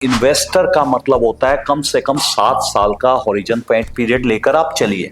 Investor का मतलब होता है कम से कम 7 साल का हॉरिजन पीरियड लेकर आप चलिए,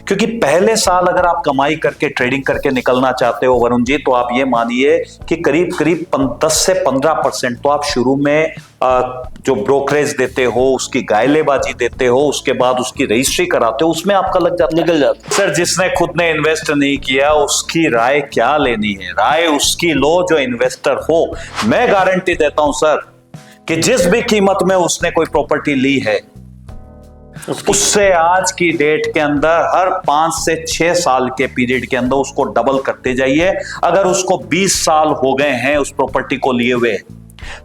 क्योंकि पहले साल अगर आप कमाई करके ट्रेडिंग करके निकलना चाहते हो वरुण जी, तो आप ये मानिए कि करीब करीब 10 से 15% तो आप शुरू में जो ब्रोकरेज देते हो, उसकी गायलेबाजी देते हो, उसके बाद उसकी रजिस्ट्री कराते हो, उसमें आपका लग जाता निकल जाता है। सर, जिसने खुद ने इन्वेस्ट नहीं किया उसकी राय क्या लेनी है? राय उसकी लो जो इन्वेस्टर हो। मैं गारंटी देता हूं सर कि जिस भी कीमत में उसने कोई प्रॉपर्टी ली है उससे आज की डेट के अंदर हर 5 से 6 साल के पीरियड के अंदर उसको डबल करते जाइए। अगर उसको 20 साल हो गए हैं उस प्रॉपर्टी को लिए हुए,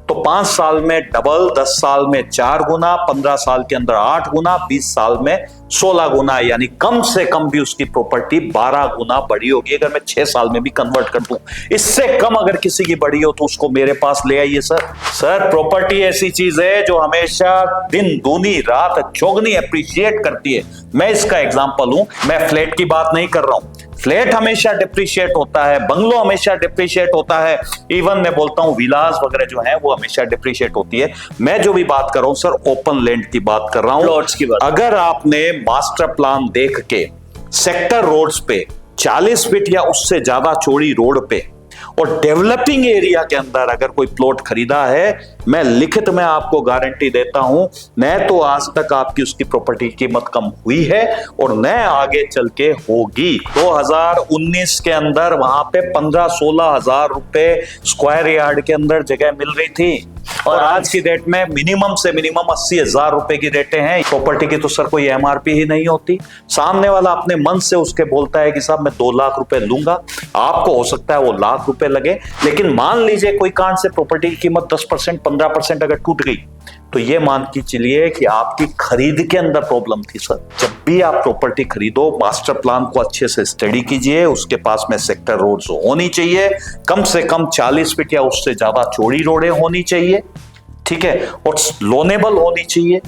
तो 5 साल में डबल, 10 साल में 4 गुना, 15 साल के अंदर 8 गुना, 20 साल में 16 गुना, यानी कम से कम भी उसकी प्रॉपर्टी 12 गुना बड़ी होगी। अगर मैं 6 साल में भी कन्वर्ट कर दूं, इससे कम अगर किसी की बड़ी हो तो उसको मेरे पास ले आइए सर। प्रॉपर्टी ऐसी चीज है जो हमेशा दिन दूनी रात चौगनी अप्रिशिएट करती है। मैं इसका एग्जांपल हूं। मैं फ्लैट की बात नहीं कर रहा हूं, फ्लैट हमेशा डिप्रिशिएट होता है, बंगलो हमेशा डिप्रिशिएट होता है, इवन मैं बोलता हूं विलास वगैरह जो है वो हमेशा डिप्रिशिएट होती है। मैं जो भी बात कर रहा हूं सर, ओपन लैंड की बात कर रहा हूं, प्लॉट्स की बात। अगर आपने मास्टर प्लान देख के सेक्टर रोड्स पे 40 फीट या उससे ज्यादा चौड़ी रोड पे और डेवलपिंग एरिया के अंदर अगर कोई प्लॉट खरीदा है, मैं लिखित में आपको गारंटी देता हूं, न तो आज तक आपकी उसकी प्रॉपर्टी की कीमत कम हुई है और न आगे चल के होगी। 2019 के अंदर वहां पे 15-16 हजार रुपए स्क्वायर यार्ड के अंदर जगह मिल रही थी और आज की डेट में मिनिमम से मिनिमम 80,000 रुपए की रेटें हैं। प्रॉपर्टी की तो सर कोई एमआरपी ही नहीं होती। सामने वाला अपने मन से उसके बोलता है कि साहब मैं 2 लाख रुपए लूंगा, आपको हो सकता है वो लाख रुपए लगे, लेकिन मान लीजिए कोई कारण से प्रॉपर्टी की कीमत 10% 15% अगर टूट गई, तो ये मान के चलिए कि आपकी खरीद के अंदर प्रॉब्लम थी सर। जब भी आप प्रॉपर्टी खरीदो, मास्टर प्लान को अच्छे से स्टडी कीजिए, उसके पास में सेक्टर रोड्स होनी चाहिए, कम से कम 40 फीट या उससे ज्यादा चौड़ी रोडें होनी चाहिए, ठीक है, और लोनेबल होनी चाहिए,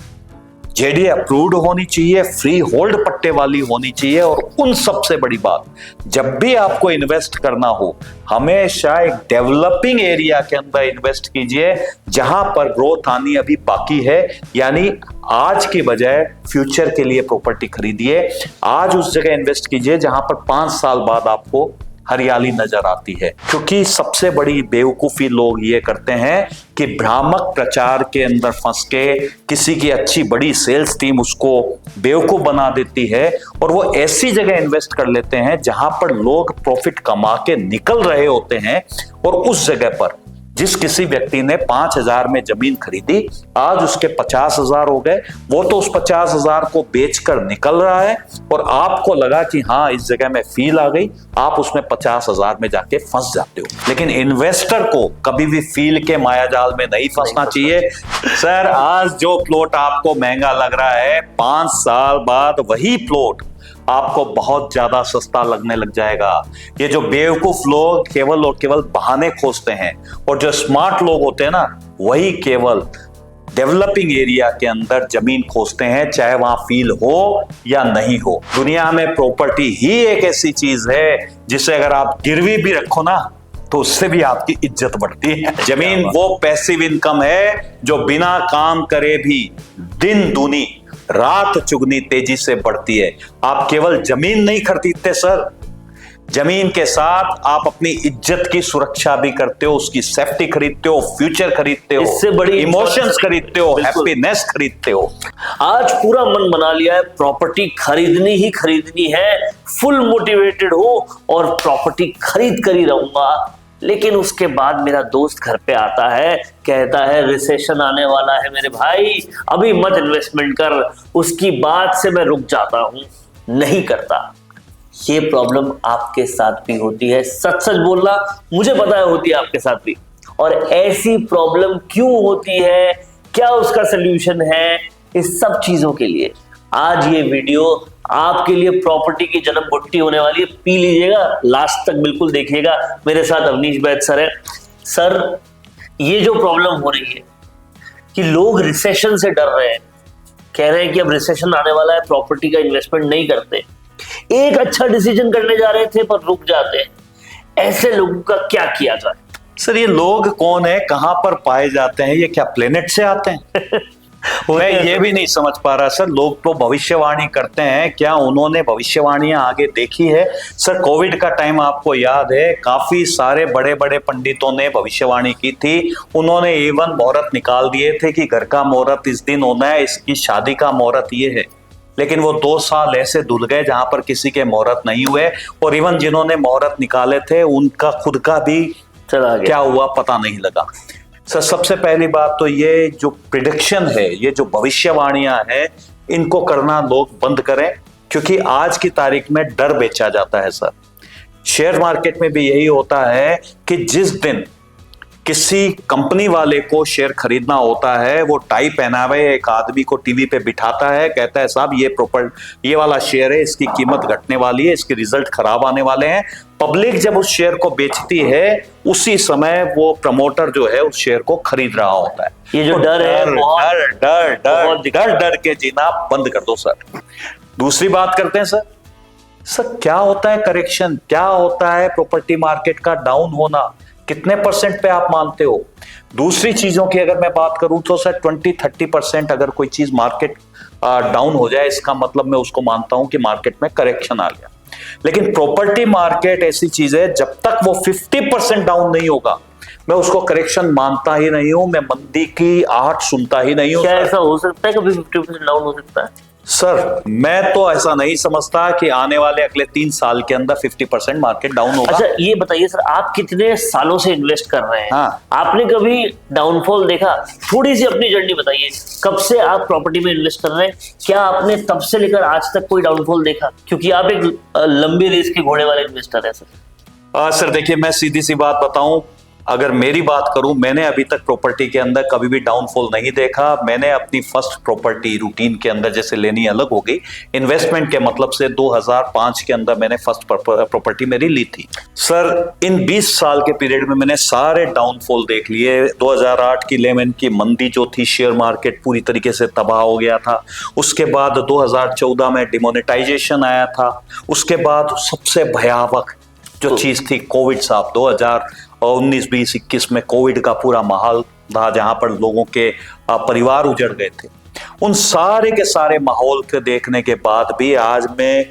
जेडी अप्रूव्ड होनी चाहिए, फ्री होल्ड पट्टे वाली होनी चाहिए। और उन सबसे बड़ी बात, जब भी आपको इन्वेस्ट करना हो, हमेशा एक डेवलपिंग एरिया के अंदर इन्वेस्ट कीजिए जहां पर ग्रोथ आनी अभी बाकी है, यानी आज की बजाय फ्यूचर के लिए प्रॉपर्टी खरीदिए। आज उस जगह इन्वेस्ट कीजिए जहां पर 5 साल बाद आपको हरियाली नजर आती है। क्योंकि सबसे बड़ी बेवकूफी लोग ये करते हैं कि भ्रामक प्रचार के अंदर फंस के किसी की अच्छी बड़ी सेल्स टीम उसको बेवकूफ बना देती है और वो ऐसी जगह इन्वेस्ट कर लेते हैं जहां पर लोग प्रॉफिट कमा के निकल रहे होते हैं, और उस जगह पर जिस किसी व्यक्ति ने 5,000 में जमीन खरीदी, आज उसके 50,000 हो गए, वो तो उस 50,000 को बेचकर निकल रहा है और आपको लगा कि हाँ इस जगह में फील आ गई, आप उसमें 50,000 में जाके फंस जाते हो। लेकिन इन्वेस्टर को कभी भी फील के मायाजाल में नहीं फंसना चाहिए सर। आज जो प्लॉट आपको महंगा लग रहा है, 5 साल बाद वही प्लॉट आपको बहुत ज्यादा सस्ता लगने लग जाएगा। ये जो बेवकूफ लोग केवल और केवल बहाने खोजते हैं, और जो स्मार्ट लोग होते हैं ना, वही केवल डेवलपिंग एरिया के अंदर जमीन खोजते हैं, चाहे वहां फील हो या नहीं हो। दुनिया में प्रॉपर्टी ही एक ऐसी चीज है जिसे अगर आप गिरवी भी रखो ना, तो उससे भी आपकी इज्जत बढ़ती है। जमीन वो पैसिव इनकम है जो बिना काम करे भी दिन दूनी रात चुगनी तेजी से बढ़ती है। आप केवल जमीन नहीं खरीदते सर, जमीन के साथ आप अपनी इज्जत की सुरक्षा भी करते हो, उसकी सेफ्टी खरीदते हो, फ्यूचर खरीदते हो, इससे बड़ी इमोशंस खरीदते हो, हैप्पीनेस खरीदते हो। आज पूरा मन बना लिया है, प्रॉपर्टी खरीदनी ही खरीदनी है, फुल मोटिवेटेड हो और प्रॉपर्टी खरीद कर ही रहूंगा। लेकिन उसके बाद मेरा दोस्त घर पे आता है, कहता है रिसेशन आने वाला है मेरे भाई, अभी मत इन्वेस्टमेंट कर। उसकी बात से मैं रुक जाता हूं, नहीं करता। ये प्रॉब्लम आपके साथ भी होती है, सच सच बोलना, मुझे पता है होती है आपके साथ भी। और ऐसी प्रॉब्लम क्यों होती है, क्या उसका सोल्यूशन है, इस सब चीजों के लिए आज ये वीडियो आपके लिए प्रॉपर्टी की जन्म घुट्टी होने वाली है। पी लीजिएगा, लास्ट तक बिल्कुल देखिएगा। मेरे साथ अवनीश बैद सर है। सर, ये जो प्रॉब्लम हो रही है कि लोग रिसेशन से डर रहे हैं, कह रहे हैं कि अब रिसेशन आने वाला है, प्रॉपर्टी का इन्वेस्टमेंट नहीं करते, एक अच्छा डिसीजन करने जा रहे थे पर रुक जाते हैं, ऐसे लोगों का क्या किया जाए? सर ये लोग कौन है, कहां पर पाए जाते हैं, ये क्या प्लेनेट से आते हैं? मैं ये भी नहीं समझ पा रहा सर। लोग तो भविष्यवाणी करते हैं, क्या उन्होंने भविष्यवाणियां आगे देखी है? सर कोविड का टाइम आपको याद है, काफी सारे बड़े बड़े पंडितों ने भविष्यवाणी की थी। उन्होंने इवन मुहूर्त निकाल दिए थे कि घर का मुहूर्त इस दिन होना है, इसकी शादी का मुहूर्त ये है। लेकिन वो 2 साल ऐसे धुल गए जहां पर किसी के मुहूर्त नहीं हुए, और इवन जिन्होंने मुहूर्त निकाले थे उनका खुद का भी चला गया, क्या हुआ पता नहीं लगा। सर सबसे पहली बात तो ये जो प्रिडिक्शन है, ये जो भविष्यवाणियां हैं, इनको करना लोग बंद करें, क्योंकि आज की तारीख में डर बेचा जाता है सर। शेयर मार्केट में भी यही होता है कि जिस दिन किसी कंपनी वाले को शेयर खरीदना होता है, वो टाई पहनावे एक आदमी को टीवी पे बिठाता है, कहता है साहब ये वाला शेयर है, इसकी कीमत घटने वाली है, इसके रिजल्ट खराब आने वाले हैं। पब्लिक जब उस शेयर को बेचती है, उसी समय वो प्रमोटर जो है उस शेयर को खरीद रहा होता है। ये जो डर है, डर डर के जीना बंद कर दो सर। दूसरी बात करते हैं सर क्या होता है करेक्शन, क्या होता है प्रॉपर्टी मार्केट का डाउन होना, कितने % पे आप मानते हो? दूसरी चीजों की अगर मैं बात करूं तो सर 20-30% अगर कोई चीज मार्केट डाउन हो जाए, इसका मतलब मैं उसको मानता हूं कि मार्केट में करेक्शन आ गया। लेकिन प्रॉपर्टी मार्केट ऐसी चीज है, जब तक वो 50% डाउन नहीं होगा, मैं उसको करेक्शन मानता ही नहीं हूं, मैं मंदी की आहट सुनता ही नहीं हूं। क्या ऐसा हो सकता है कभी 50% डाउन हो सकता है? सर मैं तो ऐसा नहीं समझता कि आने वाले अगले 3 साल के अंदर 50% मार्केट डाउन होगा। अच्छा ये बताइए सर, आप कितने सालों से इन्वेस्ट कर रहे हैं? हाँ। आपने कभी डाउनफॉल देखा? थोड़ी सी अपनी जर्नी बताइए, कब से आप प्रॉपर्टी में इन्वेस्ट कर रहे हैं, क्या आपने तब से लेकर आज तक कोई डाउनफॉल देखा? क्योंकि आप एक लंबी रेस के घोड़े वाले इन्वेस्टर है सर। सर देखिए, मैं सीधी सी बात बताऊं, अगर मेरी बात करूं, मैंने अभी तक प्रॉपर्टी के अंदर कभी भी डाउनफॉल नहीं देखा। मैंने अपनी फर्स्ट प्रॉपर्टी रूटीन के अंदर जैसे लेनी अलग हो गई, इन्वेस्टमेंट के मतलब से 2005 के अंदर मैंने फर्स्ट प्रॉपर्टी मेरी ली थी। सर इन 20 साल के पीरियड में मैंने सारे डाउनफॉल देख लिए। 2008 की लेमन की मंदी जो थी, शेयर मार्केट पूरी तरीके से तबाह हो गया था। उसके बाद 2014 में डिमोनेटाइजेशन आया था। उसके बाद सबसे भयावह जो चीज थी कोविड साहब, 2019, 20, 21 में कोविड का पूरा माहौल था, जहां पर लोगों के परिवार उजड़ गए थे। उन सारे के सारे माहौल के देखने के बाद भी आज मैं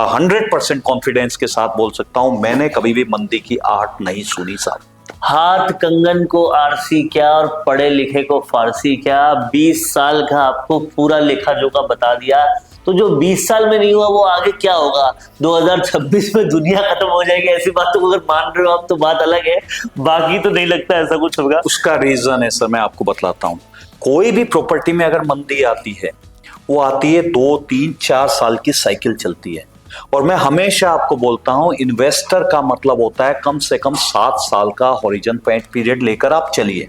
100% कॉन्फिडेंस के साथ बोल सकता हूं, मैंने कभी भी मंदी की आहट नहीं सुनी साहब। हाथ कंगन को आरसी क्या और पढ़े लिखे को फारसी क्या, 20 साल का आपको पूरा लेखा जोखा बता दिया। तो जो 20 साल में नहीं हुआ वो आगे क्या होगा? 2026 में दुनिया खत्म हो जाएगी, ऐसी बात तो अगर मान रहे हो आप तो बात अलग है, बाकी तो नहीं लगता ऐसा कुछ होगा। उसका रीजन है सर, मैं आपको बतलाता हूं। कोई भी प्रॉपर्टी में अगर मंदी आती है, वो आती है 2, 3, 4 साल की साइकिल चलती है। और मैं हमेशा आपको बोलता हूं, इन्वेस्टर का मतलब होता है कम से कम 7 साल का हॉरिजन पीरियड लेकर आप चलिए।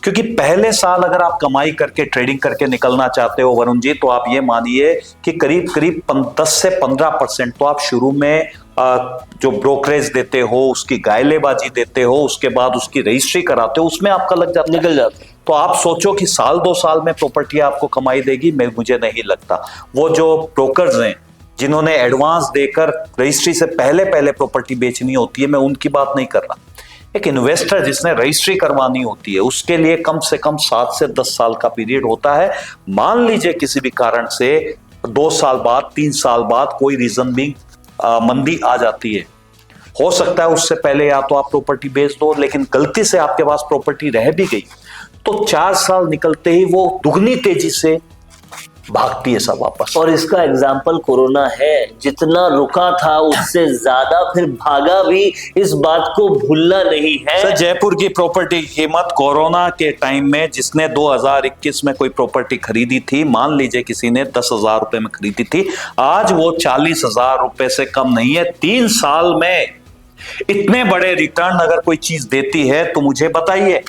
क्योंकि पहले साल अगर आप कमाई करके ट्रेडिंग करके निकलना चाहते हो वरुण जी, तो आप ये मानिए कि करीब करीब 10 से 15% तो आप शुरू में जो ब्रोकरेज देते हो, उसकी गायलेबाजी देते हो, उसके बाद उसकी रजिस्ट्री कराते हो, उसमें आपका लग जाता निकल जाता है। तो आप सोचो कि साल 2 साल में प्रॉपर्टी आपको कमाई देगी, मुझे नहीं लगता। वो जो ब्रोकर्स हैं जिन्होंने एडवांस देकर रजिस्ट्री से पहले प्रॉपर्टी बेचनी होती है, मैं उनकी बात नहीं कर रहा। एक इन्वेस्टर जिसने रजिस्ट्री करवानी होती है, उसके लिए कम से कम 7 से 10 साल का पीरियड होता है। मान लीजिए किसी भी कारण से 2 साल बाद, 3 साल बाद कोई रीजन भी मंदी आ जाती है, हो सकता है उससे पहले या तो आप प्रॉपर्टी बेच दो, लेकिन गलती से आपके पास प्रॉपर्टी रह भी गई तो 4 साल निकलते ही वो दुगनी तेजी से भागती है सब वापस। और इसका एग्जाम्पल कोरोना है, जितना रुका था उससे ज्यादा फिर भागा भी, इस बात को भूलना नहीं है। सर जयपुर की प्रॉपर्टी की कीमत कोरोना के टाइम में, जिसने 2021 में कोई प्रॉपर्टी खरीदी थी, मान लीजिए किसी ने 10,000 रुपए में खरीदी थी, आज वो 40,000 रुपए से कम नहीं है। 3 साल में इतने बड़े रिटर्न अगर कोई चीज देती है तो मुझे बताइए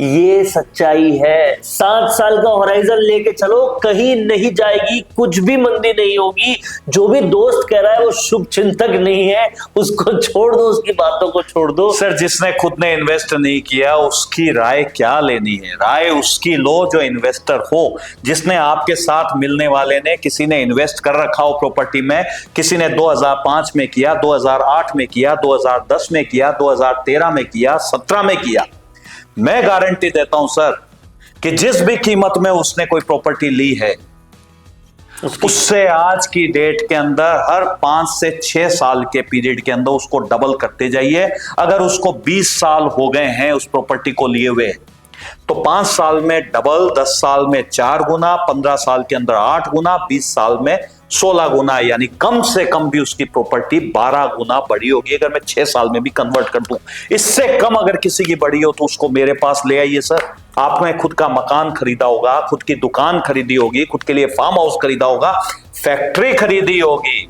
ये सच्चाई है। 7 साल का होराइजन लेके चलो, कहीं नहीं जाएगी, कुछ भी मंदी नहीं होगी। जो भी दोस्त कह रहा है वो शुभ चिंतक नहीं है, उसको छोड़ दो, उसकी बातों को छोड़ दो। सर, जिसने खुद ने इन्वेस्ट नहीं किया उसकी राय क्या लेनी है? राय उसकी लो जो इन्वेस्टर हो, जिसने आपके साथ मिलने वाले ने, किसी ने इन्वेस्ट कर रखा हो प्रॉपर्टी में, किसी ने 2005 में किया, 2008 में किया, 2010 में किया, 2013 में किया, 17 में किया। मैं गारंटी देता हूं सर कि जिस भी कीमत में उसने कोई प्रॉपर्टी ली है, उससे आज की डेट के अंदर हर 5 से 6 साल के पीरियड के अंदर उसको डबल करते जाइए। अगर उसको 20 साल हो गए हैं उस प्रॉपर्टी को लिए हुए, तो 5 साल में डबल, 10 साल में 4 गुना, 15 साल के अंदर 8 गुना, 20 साल में 16 गुना, यानी कम से कम भी उसकी प्रॉपर्टी 12 गुना बड़ी होगी। अगर मैं 6 साल में भी कन्वर्ट कर दूं, इससे कम अगर किसी की बड़ी हो तो उसको मेरे पास ले आइए सर। आपने खुद का मकान खरीदा होगा, खुद की दुकान खरीदी होगी, खुद के लिए फार्म हाउस खरीदा होगा, फैक्ट्री खरीदी होगी।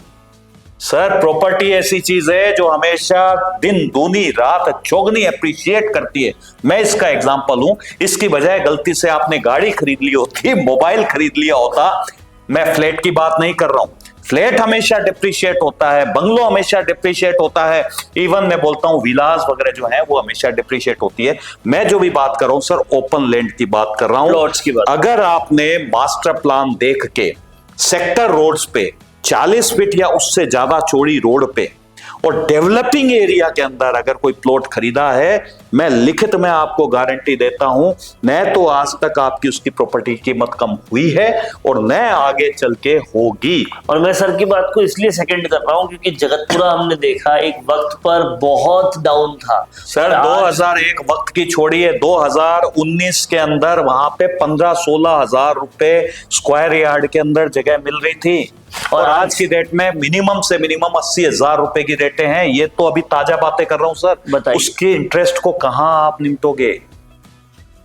सर, प्रॉपर्टी ऐसी चीज है जो हमेशा दिन दूनी रात चौगनी अप्रिशिएट करती है। मैं इसका एग्जांपल हूं। इसकी बजाय गलती से आपने गाड़ी खरीद ली होती, मोबाइल खरीद लिया होता। मैं फ्लैट की बात नहीं कर रहा हूं। फ्लैट हमेशा डिप्रिशिएट होता है, बंगलो हमेशा डिप्रिशिएट होता है, इवन मैं बोलता हूं विलास वगैरह जो है वो हमेशा डिप्रिशिएट होती है। मैं जो भी बात कर रहा हूं सर, ओपन लैंड की बात कर रहा हूं, प्लॉट्स की बात। अगर आपने मास्टर प्लान देख के सेक्टर रोड्स पे 40 फीट या उससे ज्यादा चौड़ी रोड पे और डेवलपिंग एरिया के अंदर अगर कोई प्लॉट खरीदा है, मैं लिखित में आपको गारंटी देता हूं, न तो आज तक आपकी उसकी प्रॉपर्टी की कीमत कम हुई है और न आगे चल के होगी। और मैं सर की बात को इसलिए सेकंड कर रहा हूं क्योंकि जगतपुरा हमने देखा एक वक्त पर बहुत डाउन था सर। 2001 वक्त की छोड़िए, 2019 के अंदर वहां पे 15-16 हजार रुपए स्क्वायर यार्ड के अंदर जगह मिल रही थी और आज की डेट में मिनिमम से मिनिमम 80,000 रुपए की रेटें हैं। ये तो अभी ताजा बातें कर रहा हूं सर। बताइए, उसके इंटरेस्ट को कहां आप निपटोगे?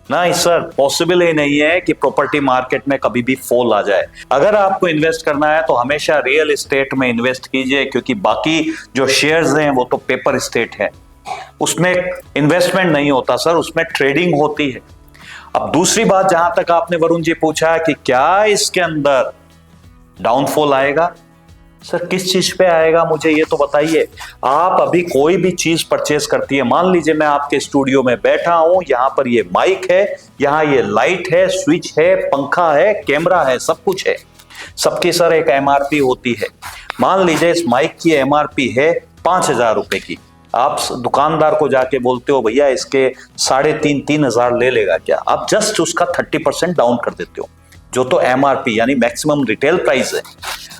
नहीं सर, पॉसिबल ही नहीं है कि प्रॉपर्टी मार्केट में कभी भी फॉल आ जाए। अगर आपको इन्वेस्ट करना है तो हमेशा रियल एस्टेट में इन्वेस्ट कीजिए, क्योंकि बाकी जो शेयर्स हैं वो तो पेपर एस्टेट है, उसमें इन्वेस्टमेंट नहीं होता सर, उसमें ट्रेडिंग होती है। अब दूसरी बात, जहां तक आपने वरुण जी पूछा कि क्या इसके अंदर डाउनफॉल आएगा, सर किस चीज पे आएगा मुझे ये तो बताइए। आप अभी कोई भी चीज परचेज करती है, मान लीजिए मैं आपके स्टूडियो में बैठा हूं, यहां पर ये माइक है, यहां ये लाइट है, स्विच है, पंखा है, कैमरा है, सब कुछ है। सबकी सर एक एमआरपी होती है। मान लीजिए इस माइक की एमआरपी है 5,000 रुपए की। आप दुकानदार को जाके बोलते हो भैया इसके 3,500 ले लेगा क्या? आप जस्ट उसका 30% डाउन कर देते हो, जो तो एमआरपी यानी मैक्सिमम रिटेल प्राइस है।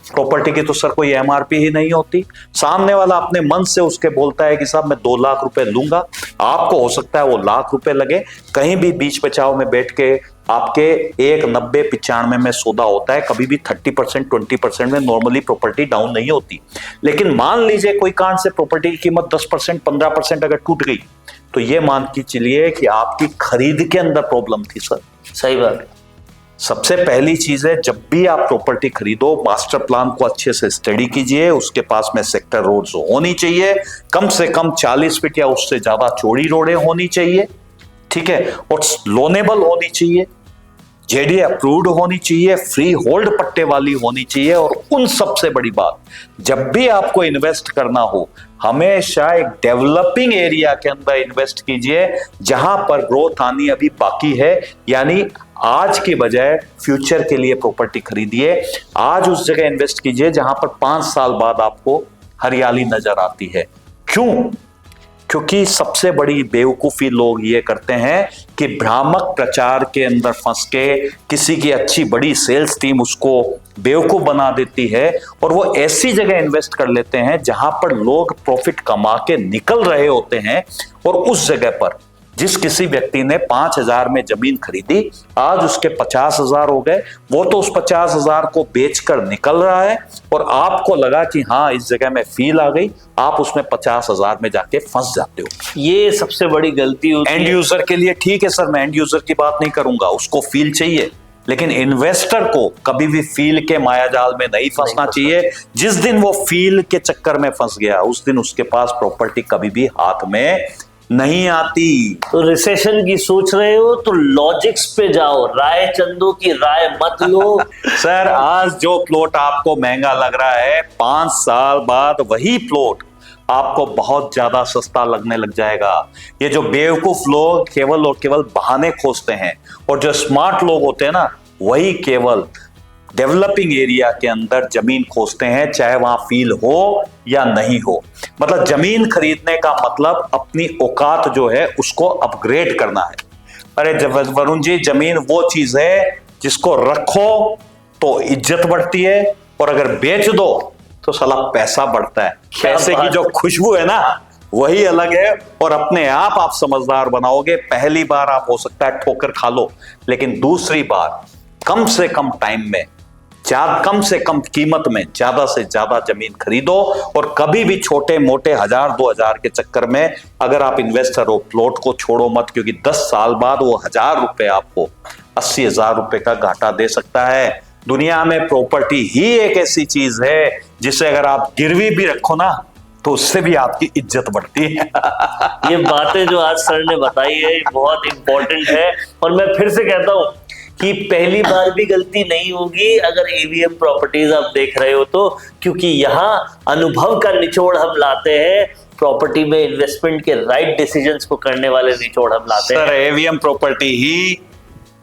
प्रॉपर्टी की तो सर कोई एमआरपी ही नहीं होती। सामने वाला अपने मन से उसके बोलता है कि साहब मैं 2 लाख रुपए लूंगा, आपको हो सकता है वो लाख रुपए लगे। कहीं भी बीच बचाव में बैठ के आपके 1,90-95 में सौदा होता है, कभी भी 30% 20% में नॉर्मली प्रॉपर्टी डाउन नहीं होती। लेकिन मान लीजिए कोई कारण से प्रॉपर्टी की कीमत 10% 15% अगर टूट गई, तो ये मान के चलिए कि आपकी खरीद के अंदर प्रॉब्लम थी सर। सही बात। सबसे पहली चीज है, जब भी आप प्रॉपर्टी खरीदो मास्टर प्लान को अच्छे से स्टडी कीजिए। उसके पास में सेक्टर रोड्स होनी चाहिए, कम से कम 40 फीट या उससे ज्यादा चौड़ी रोडें होनी चाहिए, ठीक है, और लोनेबल होनी चाहिए, जेडीए अप्रूव्ड होनी चाहिए, फ्री होल्ड पट्टे वाली होनी चाहिए। और उन सबसे बड़ी बात, जब भी आपको इन्वेस्ट करना हो हमेशा एक डेवलपिंग एरिया के अंदर इन्वेस्ट कीजिए, जहां पर ग्रोथ आनी अभी बाकी है। यानी आज की बजाय फ्यूचर के लिए प्रॉपर्टी खरीदिए। आज उस जगह इन्वेस्ट कीजिए जहां पर 5 साल बाद आपको हरियाली नजर आती है। क्यों? क्योंकि सबसे बड़ी बेवकूफी लोग ये करते हैं कि भ्रामक प्रचार के अंदर फंस के किसी की अच्छी बड़ी सेल्स टीम उसको बेवकूफ बना देती है और वो ऐसी जगह इन्वेस्ट कर लेते हैं जहां पर लोग प्रॉफिट कमा के निकल रहे होते हैं। और उस जगह पर जिस किसी व्यक्ति ने 5,000 में जमीन खरीदी, आज उसके 50,000 हो गए, वो तो उस 50,000 को बेचकर निकल रहा है और आपको लगा कि हाँ इस जगह में फील आ गई, आप उसमें 50,000 में जाके फंस जाते हो। ये सबसे बड़ी गलती होती है। एंड यूजर के लिए ठीक है सर, मैं एंड यूजर की बात नहीं करूंगा, उसको फील चाहिए, लेकिन इन्वेस्टर को कभी भी फील के मायाजाल में नहीं फंसना चाहिए। जिस दिन वो फील के चक्कर में फंस गया, उस दिन उसके पास प्रॉपर्टी कभी भी हाथ में नहीं आती। तो रिसेशन की सोच रहे हो तो लॉजिक्स पे जाओ, राय चंदो की राय मत लो। सर आज जो प्लॉट आपको महंगा लग रहा है, 5 साल बाद वही प्लॉट आपको बहुत ज्यादा सस्ता लगने लग जाएगा। ये जो बेवकूफ लोग केवल और केवल बहाने खोजते हैं, और जो स्मार्ट लोग होते हैं ना, वही केवल डेवलपिंग एरिया के अंदर जमीन खोजते हैं, चाहे वहां फील हो या नहीं हो। मतलब जमीन खरीदने का मतलब अपनी औकात जो है उसको अपग्रेड करना है। अरे वरुण जी, जमीन वो चीज है जिसको रखो तो इज्जत बढ़ती है, और अगर बेच दो तो साला पैसा बढ़ता है। पैसे की जो खुशबू है ना, वही अलग है। और अपने आप समझदार बनाओगे। पहली बार आप हो सकता है ठोकर खा लो, लेकिन दूसरी बार कम से कम टाइम में, कम से कम कीमत में ज्यादा से ज्यादा जमीन खरीदो। और कभी भी छोटे मोटे 1000-2000 के चक्कर में अगर आप इन्वेस्टर हो, प्लॉट को छोड़ो मत, क्योंकि 10 साल बाद वो 1000 रुपए आपको 80,000 रुपए का घाटा दे सकता है। दुनिया में प्रॉपर्टी ही एक ऐसी चीज है जिसे अगर आप गिरवी भी रखो ना, तो उससे भी आपकी इज्जत बढ़ती है। ये बातें जो आज सर ने बताई है बहुत इंपॉर्टेंट है। और मैं फिर से कहता हूं कि पहली बार भी गलती नहीं होगी अगर एवीएम प्रॉपर्टीज आप देख रहे हो तो, क्योंकि यहाँ अनुभव का निचोड़ हम लाते हैं। प्रॉपर्टी में इन्वेस्टमेंट के राइट डिसीजंस को करने वाले निचोड़ हम लाते हैं। सर एवीएम प्रॉपर्टी ही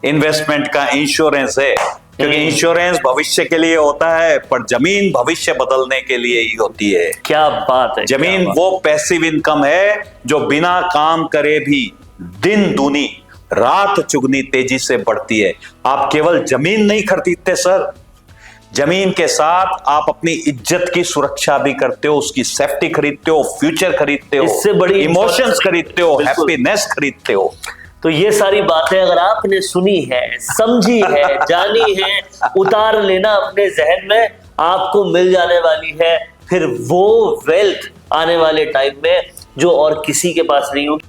इन्वेस्टमेंट का इंश्योरेंस है, क्योंकि इंश्योरेंस भविष्य के लिए होता है, पर जमीन भविष्य बदलने के लिए ही होती है। क्या बात है। जमीन वो पैसिव इनकम है जो बिना काम करे भी दिन दूनी रात चुगनी तेजी से बढ़ती है। आप केवल जमीन नहीं खरीदते सर, जमीन के साथ आप अपनी इज्जत की सुरक्षा भी करते हो, उसकी सेफ्टी खरीदते हो, फ्यूचर खरीदते हो, इससे बड़ी इमोशंस खरीदते हो, हैप्पीनेस खरीदते हो। तो ये सारी बातें अगर आपने सुनी है, समझी है, जानी है, उतार लेना अपने जहन में, आपको मिल जाने वाली है फिर वो वेल्थ आने वाले टाइम में जो और किसी के पास नहीं होगी।